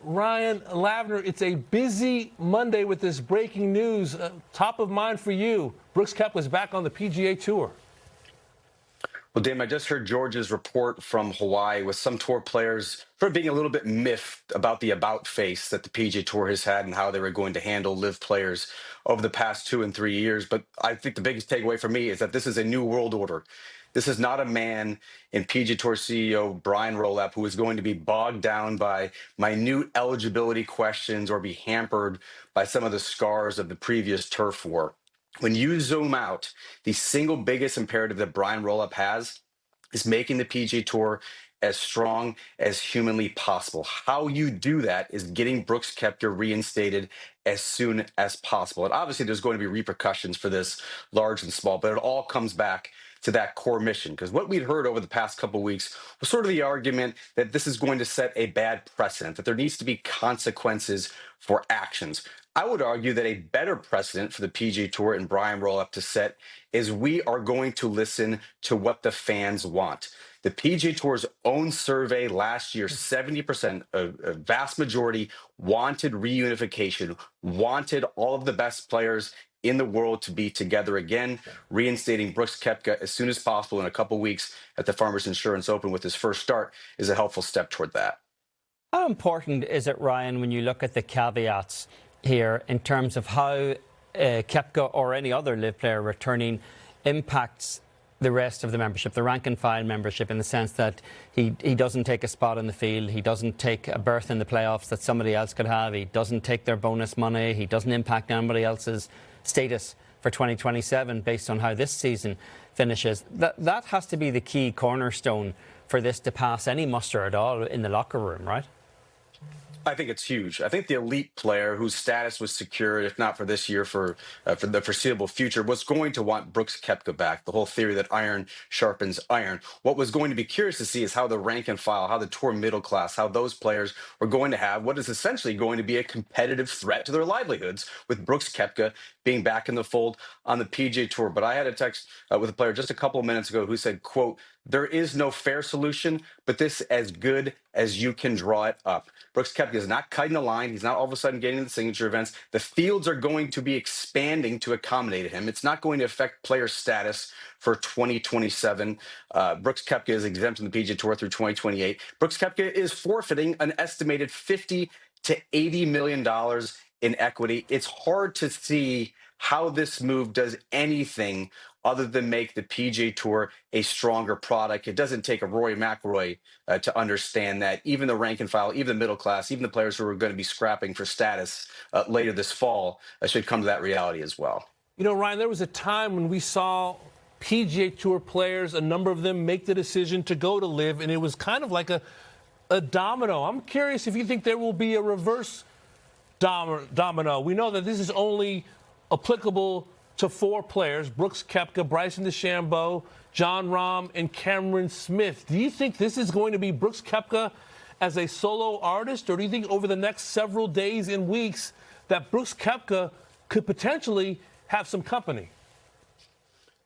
Ryan Lavner, it's a busy Monday with this breaking news. Top of mind for you, Brooks Koepka is back on the PGA Tour. Well, Dame, I just heard George's report from Hawaii with some tour players sort of being a little bit miffed about the about face that the PGA Tour has had and how they were going to handle LIV players over the past 2 and 3 years. But I think the biggest takeaway for me is that this is a new world order. This is not a man in PGA Tour CEO Brian Rolap who is going to be bogged down by minute eligibility questions or be hampered by some of the scars of the previous turf war. When you zoom out, the single biggest imperative that Brian Rollup has is making the PGA Tour as strong as humanly possible. How you do that is getting Brooks Koepka reinstated as soon as possible. And obviously, there's going to be repercussions for this, large and small, but it all comes back to that core mission. Because what we'd heard over the past couple of weeks was sort of the argument that this is going to set a bad precedent, that there needs to be consequences for actions. I would argue that a better precedent for the PGA Tour and Brian Rollup to set is we are going to listen to what the fans want. The PGA Tour's own survey last year, 70%, a vast majority, wanted reunification, wanted all of the best players in the world to be together again. Reinstating Brooks Koepka as soon as possible in a couple weeks at the Farmers Insurance Open with his first start is a helpful step toward that. How important is it, Ryan, when you look at the caveats here in terms of how Koepka or any other LIV player returning impacts the rest of the membership, the rank and file membership, in the sense that he doesn't take a spot in the field, he doesn't take a berth in the playoffs that somebody else could have, he doesn't take their bonus money, he doesn't impact anybody else's status for 2027 based on how this season finishes. That has to be the key cornerstone for this to pass any muster at all in the locker room, right? I think it's huge. I think the elite player whose status was secured, if not for this year, for the foreseeable future, was going to want Brooks Koepka back. The whole theory that iron sharpens iron. What was going to be curious to see is how the rank and file, how the tour middle class, how those players were going to have what is essentially going to be a competitive threat to their livelihoods with Brooks Koepka being back in the fold on the PGA Tour. But I had a text with a player just a couple of minutes ago who said, quote, "There is no fair solution, but this is as good as you can draw it up." Brooks Koepka is not cutting the line. He's not all of a sudden getting into the signature events. The fields are going to be expanding to accommodate him. It's not going to affect player status for 2027. Brooks Koepka is exempt in the PGA Tour through 2028. Brooks Koepka is forfeiting an estimated $50 to $80 million in equity. It's hard to see how this move does anything other than make the PGA Tour a stronger product. It doesn't take a Rory McIlroy to understand that. Even the rank and file, even the middle class, even the players who are going to be scrapping for status later this fall should come to that reality as well. You know, Ryan, there was a time when we saw PGA Tour players, a number of them, make the decision to go to LIV, and it was kind of like a domino. I'm curious if you think there will be a reverse domino. We know that this is only applicable to 4 players: Brooks Koepka, Bryson DeChambeau, Jon Rahm, and Cameron Smith. Do you think this is going to be Brooks Koepka as a solo artist, or do you think over the next several days and weeks that Brooks Koepka could potentially have some company?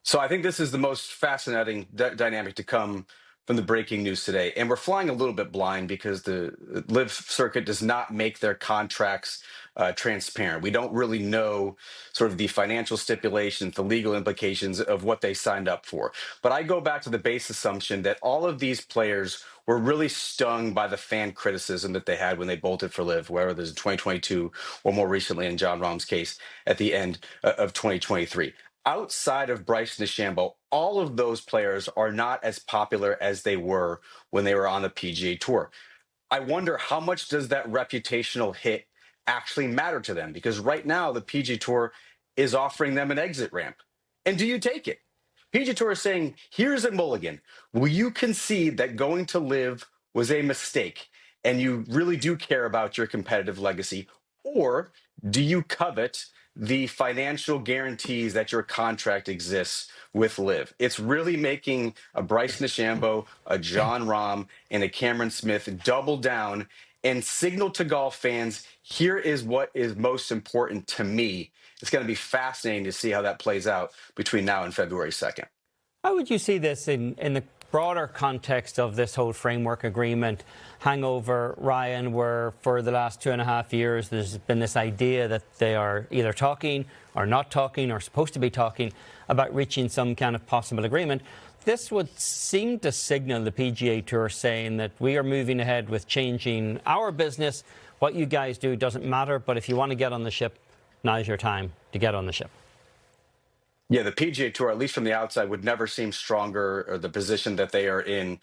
So I think this is the most fascinating dynamic to come from the breaking news today. And we're flying a little bit blind because the LIV circuit does not make their contracts transparent. We don't really know sort of the financial stipulations, the legal implications of what they signed up for. But I go back to the base assumption that all of these players were really stung by the fan criticism that they had when they bolted for LIV, whether there's 2022 or more recently in Jon Rahm's case at the end of 2023. Outside of Bryson DeChambeau, all of those players are not as popular as they were when they were on the PGA Tour. I wonder how much does that reputational hit actually matter to them? Because right now the PGA Tour is offering them an exit ramp. And do you take it? PGA Tour is saying, here's a mulligan. Will you concede that going to LIV was a mistake and you really do care about your competitive legacy? Or do you covet the financial guarantees that your contract exists with LIV? It's really making a Bryson DeChambeau, a Jon Rahm, and a Cameron Smith double down and signal to golf fans, here is what is most important to me. It's going to be fascinating to see how that plays out between now and February 2nd. How would you see this in the broader context of this whole framework agreement hangover, Ryan, where for the last 2.5 years there's been this idea that they are either talking or not talking or supposed to be talking about reaching some kind of possible agreement. This would seem to signal the PGA Tour saying that we are moving ahead with changing our business. What you guys do doesn't matter, but if you want to get on the ship, now's your time to get on the ship. Yeah, the PGA Tour, at least from the outside, would never seem stronger, or the position that they are in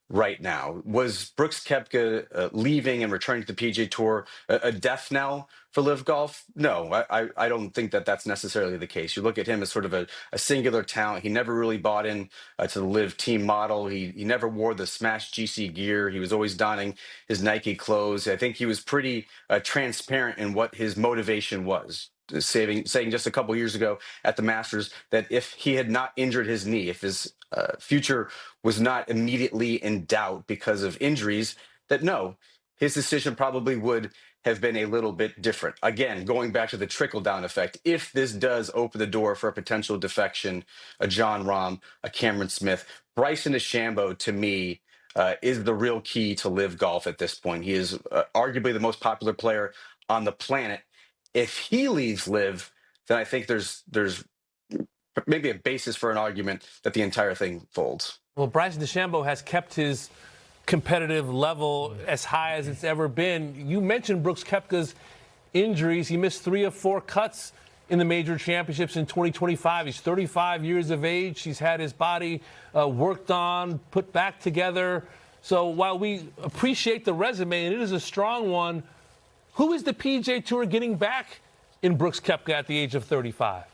right now. Was Brooks Koepka leaving and returning to the PGA Tour a death knell for LIV Golf? No, I don't think that that's necessarily the case. You look at him as sort of a singular talent. He never really bought in to the LIV team model. He never wore the smashed GC gear. He was always donning his Nike clothes. I think he was pretty transparent in what his motivation was. Saying just a couple years ago at the Masters that if he had not injured his knee, if his future was not immediately in doubt because of injuries, that no, his decision probably would have been a little bit different. Again, going back to the trickle-down effect, if this does open the door for a potential defection, a Jon Rahm, a Cameron Smith, Bryson DeChambeau, to me, is the real key to LIV Golf at this point. He is arguably the most popular player on the planet. If he leaves LIV, then I think there's maybe a basis for an argument that the entire thing folds. Well, Bryson DeChambeau has kept his competitive level as high as it's ever been. You mentioned Brooks Koepka's injuries. He missed 3 of 4 cuts in the major championships in 2025. He's 35 years of age. He's had his body worked on, put back together. So while we appreciate the resume, and it is a strong one, who is the PGA Tour getting back in Brooks Koepka at the age of 35?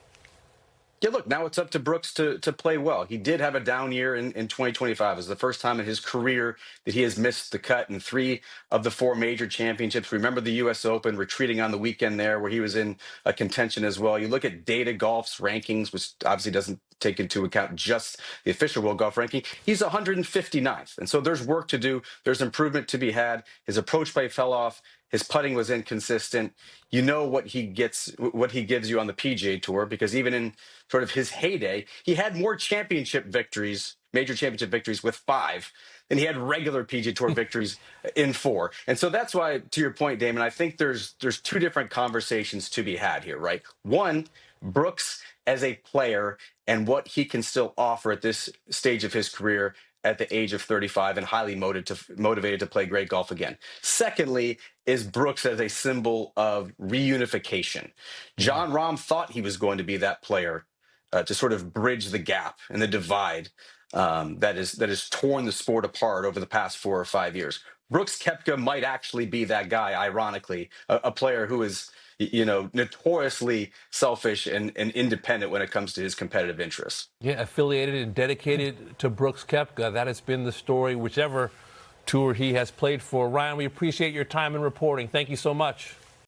Yeah, look, now it's up to Brooks to play well. He did have a down year in 2025. It was the first time in his career that he has missed the cut in 3 of the 4 major championships. Remember the U.S. Open, retreating on the weekend there where he was in a contention as well. You look at Data Golf's rankings, which obviously doesn't take into account just the official World Golf ranking. He's 159th. And so there's work to do. There's improvement to be had. His approach play fell off. His putting was inconsistent. You know what he gives you on the PGA Tour, because even in sort of his heyday, he had more championship victories, major championship victories with 5 than he had regular PGA Tour victories in 4. And so that's why, to your point, Damon, I think there's 2 different conversations to be had here, right? One, Brooks as a player and what he can still offer at this stage of his career at the age of 35 and highly motivated to play great golf again. Secondly, is Brooks as a symbol of reunification. Jon Rahm thought he was going to be that player to sort of bridge the gap and the divide that has torn the sport apart over the past 4 or 5 years. Brooks Koepka might actually be that guy, ironically, a player who is notoriously selfish and independent when it comes to his competitive interests. Yeah, affiliated and dedicated to Brooks Koepka. That has been the story, whichever tour he has played for. Ryan, we appreciate your time and reporting. Thank you so much.